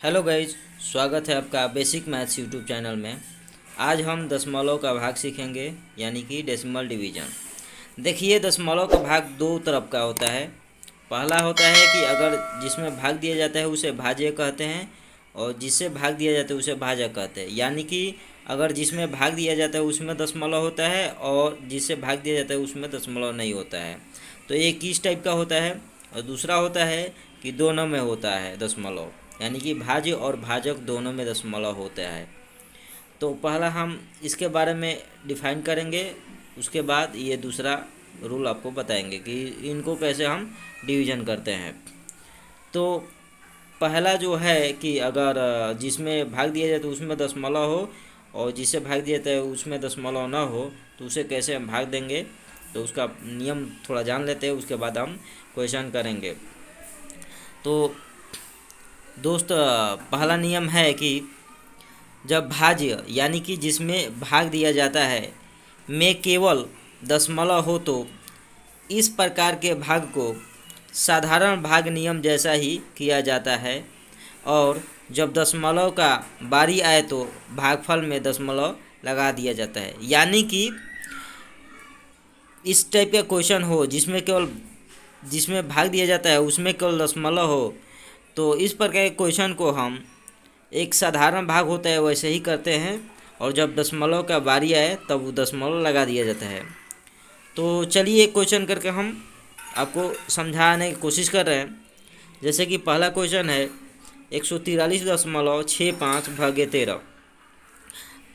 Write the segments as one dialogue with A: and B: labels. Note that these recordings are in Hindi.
A: हेलो गाइज, स्वागत है आपका बेसिक मैथ्स यूट्यूब चैनल में। आज हम दशमलव का भाग सीखेंगे, यानी कि डेसिमल डिवीजन। देखिए, दशमलव का भाग दो तरफ का होता है। पहला होता है कि अगर जिसमें भाग दिया जाता है उसे भाज्य कहते हैं, और जिससे भाग दिया जाता है उसे भाजक कहते हैं। यानी कि अगर जिसमें भाग दिया जाता है उसमें दशमलव होता है और जिससे भाग दिया जाता है उसमें दशमलव नहीं होता है। तो ये किस टाइप का होता है। और दूसरा होता है कि दोनों में होता है दशमलव, यानी कि भाज्य और भाजक दोनों में दशमलव होता है। तो पहला हम इसके बारे में डिफाइन करेंगे, उसके बाद ये दूसरा रूल आपको बताएंगे कि इनको कैसे हम डिवीजन करते हैं। तो पहला जो है कि अगर जिसमें भाग दिया जाए तो उसमें दशमलव हो, और जिससे भाग दिया जाता है उसमें दशमलव ना हो, तो उसे कैसे हम भाग देंगे, तो उसका नियम थोड़ा जान लेते हैं, उसके बाद हम क्वेश्चन करेंगे। तो दोस्त, पहला नियम है कि जब भाज्य यानी कि जिसमें भाग दिया जाता है में केवल दशमलव हो, तो इस प्रकार के भाग को साधारण भाग नियम जैसा ही किया जाता है, और जब दशमलव का बारी आए तो भागफल में दशमलव लगा दिया जाता है। यानी कि इस टाइप का क्वेश्चन हो जिसमें भाग दिया जाता है उसमें केवल दशमलव हो, तो इस प्रकार के क्वेश्चन को हम एक साधारण भाग होता है वैसे ही करते हैं, और जब दशमलव का बारी आए तब वो दशमलव लगा दिया जाता है। तो चलिए एक क्वेश्चन करके हम आपको समझाने की कोशिश कर रहे हैं। जैसे कि पहला क्वेश्चन है 143.65 भागे 13।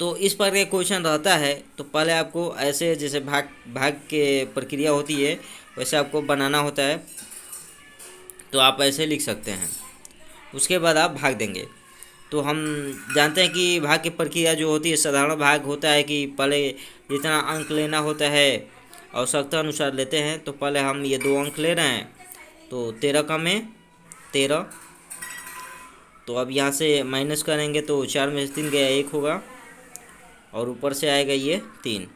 A: तो इस पर एक क्वेश्चन रहता है, तो पहले आपको ऐसे जैसे भाग भाग के प्रक्रिया होती है वैसे आपको बनाना होता है। तो आप ऐसे लिख सकते हैं, उसके बाद आप भाग देंगे। तो हम जानते हैं कि भाग की प्रक्रिया जो होती है, साधारण भाग होता है कि पहले जितना अंक लेना होता है आवश्यकता अनुसार लेते हैं। तो पहले हम ये 2 अंक ले रहे हैं, तो 13 का में 13। तो अब यहाँ से माइनस करेंगे तो 4 में से 3 गया 1 होगा, और ऊपर से आएगा ये 3,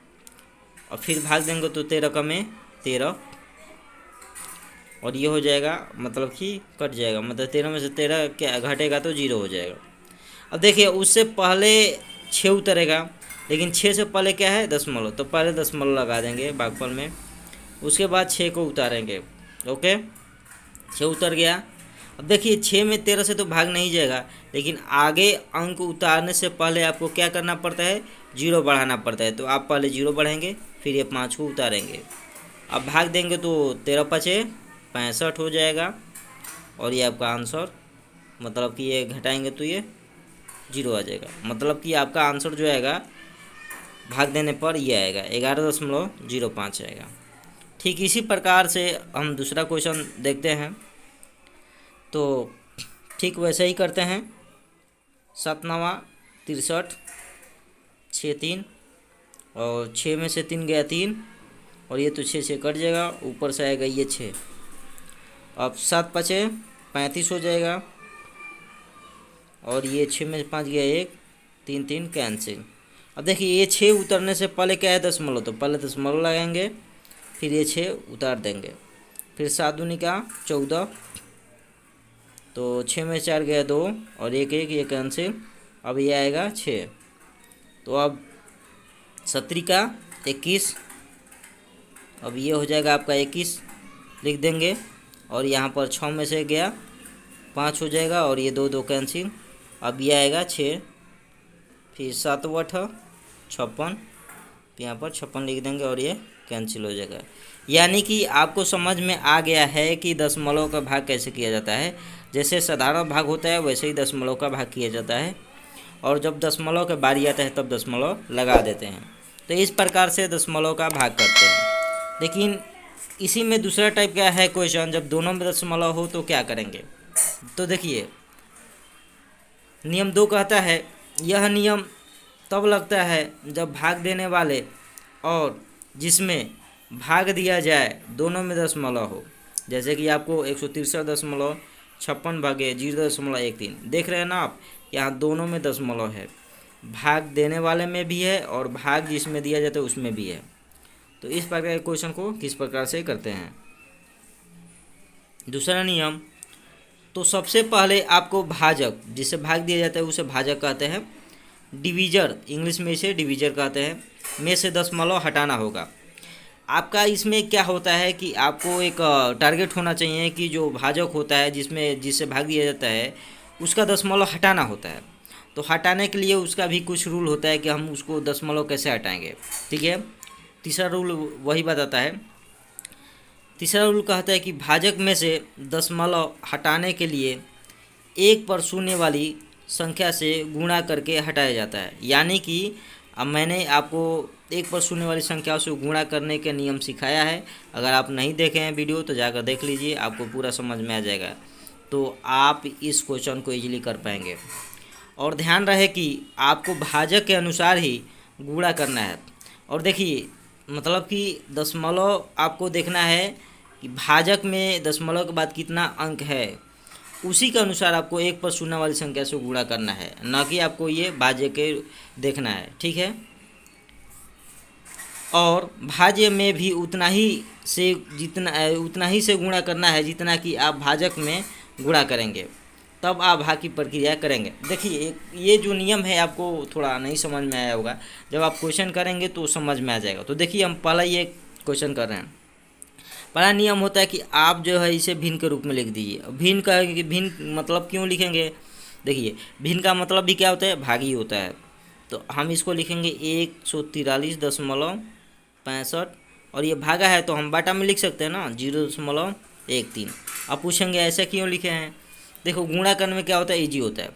A: और फिर भाग देंगे तो 13 का में 13, और ये हो जाएगा, मतलब कि कट जाएगा, मतलब 13 में से 13 क्या घटेगा तो 0 हो जाएगा। अब देखिए, उससे पहले 6 उतरेगा, लेकिन 6 से पहले क्या है दशमलव, तो पहले दशमलव लगा देंगे भागफल में, उसके बाद 6 को उतारेंगे। ओके, 6 उतर गया। अब देखिए, 6 में 13 से तो भाग नहीं जाएगा, लेकिन आगे अंक उतारने से पहले आपको क्या करना पड़ता है, 0 बढ़ाना पड़ता है। तो आप पहले 0 बढ़ाएंगे, फिर ये 5 को उतारेंगे। अब भाग देंगे तो 13 पचे 65 हो जाएगा, और ये आपका आंसर, मतलब कि ये घटाएंगे तो ये 0 आ जाएगा। मतलब कि आपका आंसर जो आएगा भाग देने पर ये आएगा 11.05 आएगा। ठीक इसी प्रकार से हम दूसरा क्वेश्चन देखते हैं। तो ठीक वैसे ही करते हैं। 7 9 63 6 3, और 6 में से 3 गया 3, और ये तो 6 से कट जाएगा, ऊपर से आएगा ये 6। अब 7 पचे 35 हो जाएगा, और ये 6 में 5 गया 1, 3 3 कैंसिल। अब देखिए, ये 6 उतरने से पहले क्या है दशमलव, तो पहले दशमलव लगाएंगे, फिर ये 6 उतार देंगे, फिर 7 दूनी का 14, तो 6 में 4 गया 2, और 1 1 ये कैंसिल। अब ये आएगा 6। तो अब 17 का 21, अब ये हो जाएगा आपका 21 लिख देंगे, और यहाँ पर 6 में से गया 5 हो जाएगा, और ये 2 2 कैंसिल। अब ये आएगा 6, फिर 7 8 56, यहाँ पर 56 लिख देंगे, और ये कैंसिल हो जाएगा। यानी कि आपको समझ में आ गया है कि दशमलव का भाग कैसे किया जाता है। जैसे साधारण भाग होता है वैसे ही दशमलव का भाग किया जाता है, और जब दशमलव का बारी आता है तब दशमलव लगा देते हैं। तो इस प्रकार से दशमलव का भाग करते हैं। लेकिन इसी में दूसरा टाइप का है क्वेश्चन, जब दोनों में दशमलव हो तो क्या करेंगे। तो देखिए, नियम 2 कहता है, यह नियम तब लगता है जब भाग देने वाले और जिसमें भाग दिया जाए दोनों में दशमलव हो। जैसे कि आपको 163.56 भागे 0.13 देख रहे हैं ना आप, यहाँ दोनों में दशमलव है, भाग देने वाले में भी है और भाग जिसमें दिया जाता है उसमें भी है। तो इस प्रकार के क्वेश्चन को किस प्रकार से करते हैं। दूसरा नियम, तो सबसे पहले आपको भाजक, जिसे भाग दिया जाता है उसे भाजक कहते हैं। डिवीजर, इंग्लिश में इसे डिवीजर कहते हैं, में से दशमलव हटाना होगा। आपका इसमें क्या होता है कि आपको एक टारगेट होना चाहिए कि जो भाजक होता है जिसे भाग दिया जाता है उसका दशमलव हटाना होता है। तो हटाने के लिए उसका भी कुछ रूल होता है कि हम उसको दशमलव कैसे हटाएंगे। ठीक है, तीसरा रूल वही बताता है। तीसरा रूल कहता है कि भाजक में से दशमलव हटाने के लिए एक पर शून्य वाली संख्या से गुणा करके हटाया जाता है। यानी कि अब मैंने आपको एक पर शून्य वाली संख्याओं से गुणा करने के नियम सिखाया है। अगर आप नहीं देखे हैं वीडियो तो जाकर देख लीजिए, आपको पूरा समझ में आ जाएगा, तो आप इस क्वेश्चन को इजीली कर पाएंगे। और ध्यान रहे कि आपको भाजक के अनुसार ही गुणा करना है। और देखिए, मतलब कि दशमलव आपको देखना है कि भाजक में दशमलव के बाद कितना अंक है, उसी के अनुसार आपको एक पर शून्य वाली संख्या से गुणा करना है, न कि आपको ये भाज्य के देखना है। ठीक है, और भाज्य में भी उतना ही से गुणा करना है जितना कि आप भाजक में गुणा करेंगे, तब आप भाग की प्रक्रिया करेंगे। देखिए, ये जो नियम है आपको थोड़ा नहीं समझ में आया होगा, जब आप क्वेश्चन करेंगे तो समझ में आ जाएगा। तो देखिए, हम पहला ये क्वेश्चन कर रहे हैं। पहला नियम होता है कि आप जो है इसे भिन्न के रूप में लिख दीजिए। भिन्न कहेंगे, भिन्न मतलब क्यों लिखेंगे? देखिए, भिन्न का मतलब भी क्या होता है? भागी होता है। तो हम इसको लिखेंगे 143.65, और ये भागा है तो हम बाटा में लिख सकते हैं ना, 0.13। अब पूछेंगे ऐसा क्यों लिखे हैं? देखो, गुणा करने में क्या होता है, ईजी होता है।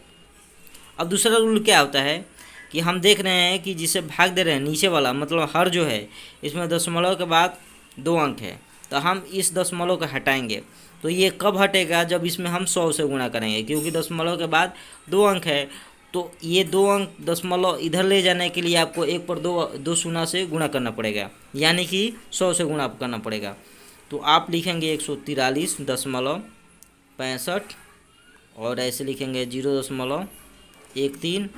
A: अब दूसरा रूल क्या होता है कि हम देख रहे हैं कि जिसे भाग दे रहे हैं नीचे वाला, मतलब हर जो है इसमें दशमलव के बाद 2 अंक है, तो हम इस दशमलव को हटाएंगे। तो ये कब हटेगा? जब इसमें हम 100 से गुणा करेंगे, क्योंकि दशमलव के बाद 2 अंक है। तो ये 2 अंक दशमलव इधर ले जाने के लिए आपको 1 पर 2 शून्य से गुणा करना पड़ेगा, यानी कि 100 से गुणा करना पड़ेगा। तो आप लिखेंगे 143.65, और ऐसे लिखेंगे 0.13,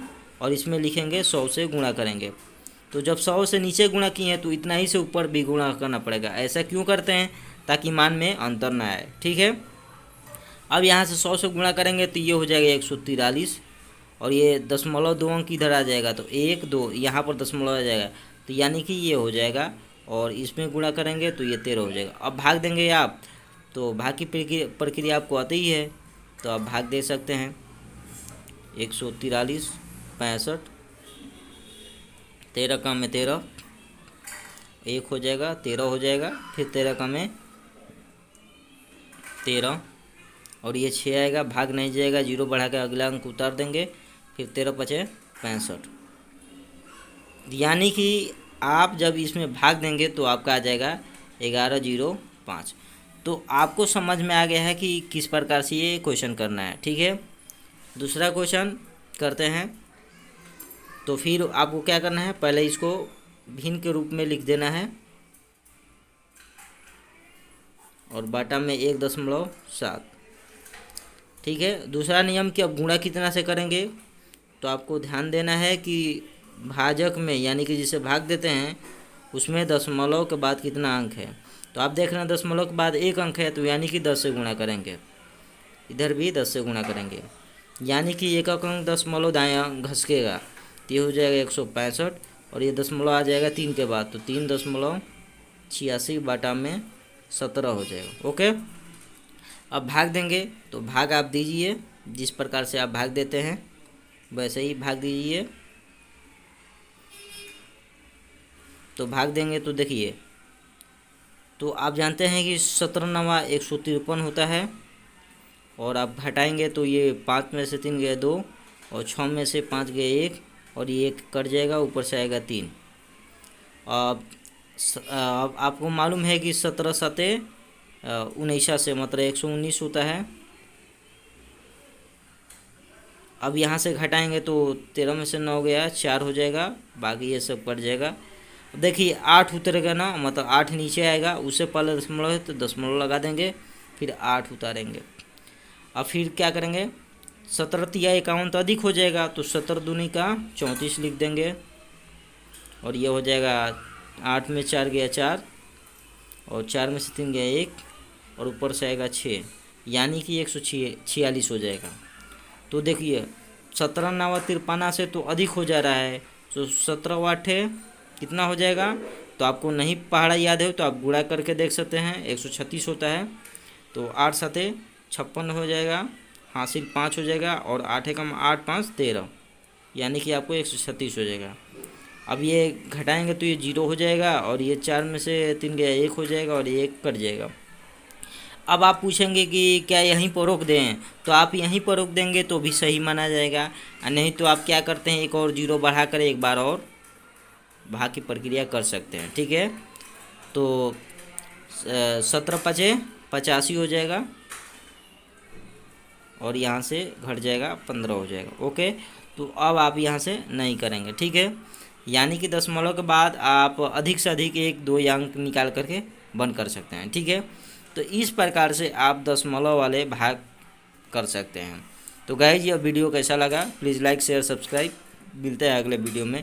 A: और इसमें लिखेंगे 100 से गुणा करेंगे। तो जब 100 से नीचे गुणा किए हैं तो इतना ही से ऊपर भी गुणा करना पड़ेगा। ऐसा क्यों करते हैं? ताकि मान में अंतर ना आए। ठीक है, अब यहाँ से 100 से गुणा करेंगे तो ये हो जाएगा 143, और ये दशमलव 2 अंक इधर आ जाएगा, तो 1 2 यहाँ पर दशमलव आ जाएगा, तो यानी कि ये हो जाएगा, और इसमें गुणा करेंगे तो ये 13 हो जाएगा। अब भाग देंगे आप, तो भाग की प्रक्रिया आपको आती ही है, तो आप भाग दे सकते हैं। 143.65, 13 कम में 13, 1 हो जाएगा, 13 हो जाएगा, फिर 13 कम में 13, और ये 6 आएगा, भाग नहीं जाएगा, 0 बढ़ा के अगला अंक उतार देंगे, फिर 13 पचे 65। यानी कि आप जब इसमें भाग देंगे तो आपका आ जाएगा 1105। तो आपको समझ में आ गया है कि किस प्रकार से ये क्वेश्चन करना है। ठीक है, दूसरा क्वेश्चन करते हैं। तो फिर आपको क्या करना है, पहले इसको भिन्न के रूप में लिख देना है, और बाटा में 1.7। ठीक है, दूसरा नियम कि अब गुणा कितना से करेंगे, तो आपको ध्यान देना है कि भाजक में, यानी कि जिसे भाग देते हैं उसमें दशमलव के बाद कितना अंक है। तो आप देख रहे हैं दशमलव के बाद 1 अंक है, तो यानी कि 10 से गुणा करेंगे, इधर भी 10 से गुणा करेंगे, यानी कि 1 अंक दशमलव दायां घसकेगा, तो ये हो जाएगा 165, और ये दशमलव आ जाएगा 3 के बाद, तो 3.86 बाटा में 17 हो जाएगा। ओके, अब भाग देंगे, तो भाग आप दीजिए, जिस प्रकार से आप भाग देते हैं वैसे ही भाग दीजिए। तो भाग देंगे तो देखिए, तो आप जानते हैं कि 17 नवा 153 होता है, और आप हटाएंगे तो ये 5 में से 3 गए 2, और 6 में से 5 गए 1, और ये 1 कट जाएगा, ऊपर से आएगा 3। अब आपको मालूम है कि 17 सते 19 से मतलब 119 होता है। अब यहाँ से घटाएंगे तो 13 में से 9 गया, 4 हो जाएगा, बाकी ये सब कट जाएगा। देखिए 8 उतरेगा ना, मतलब 8 नीचे आएगा, उससे पहले दशमलव है तो दशमलव लगा देंगे, फिर 8 उतारेंगे। अब फिर क्या करेंगे, 17 तिया 51 तो अधिक हो जाएगा, तो 17 दूनी का 34 लिख देंगे, और ये हो जाएगा 8 में 4 गया 4, और 4 में से 3 गया 1, और ऊपर से आएगा 6, यानी कि 146 हो जाएगा। तो देखिए 17 9 53 से तो अधिक हो जा रहा है, तो 17 8 कितना हो जाएगा। तो आपको नहीं पहाड़ा याद है तो आप गुणा करके देख सकते हैं, 136 होता है। तो 8 7 56 हो जाएगा, हासिल 5 हो जाएगा, और 8 एकम 8 5 13, यानी कि आपको 136 हो जाएगा। अब ये घटाएंगे तो ये 0 हो जाएगा, और ये 4 में से 3 गया 1 हो जाएगा, और ये 1 कट जाएगा। अब आप पूछेंगे कि क्या यहीं पर रोक दें, तो आप यहीं पर रोक देंगे तो भी सही माना जाएगा, और नहीं तो आप क्या करते हैं, एक और 0 बढ़ा कर एक बार और भाग की प्रक्रिया कर सकते हैं। ठीक है, तो 17 5 85 हो जाएगा, और यहाँ से घट जाएगा 15 हो जाएगा। ओके, तो अब आप यहाँ से नहीं करेंगे। ठीक है, यानी कि दशमलव के बाद आप अधिक से अधिक 1 2 अंक निकाल करके बंद कर सकते हैं। ठीक है, तो इस प्रकार से आप दशमलव वाले भाग कर सकते हैं। तो गाइस, यह वीडियो कैसा लगा, प्लीज़ लाइक शेयर सब्सक्राइब। मिलते हैं अगले वीडियो में।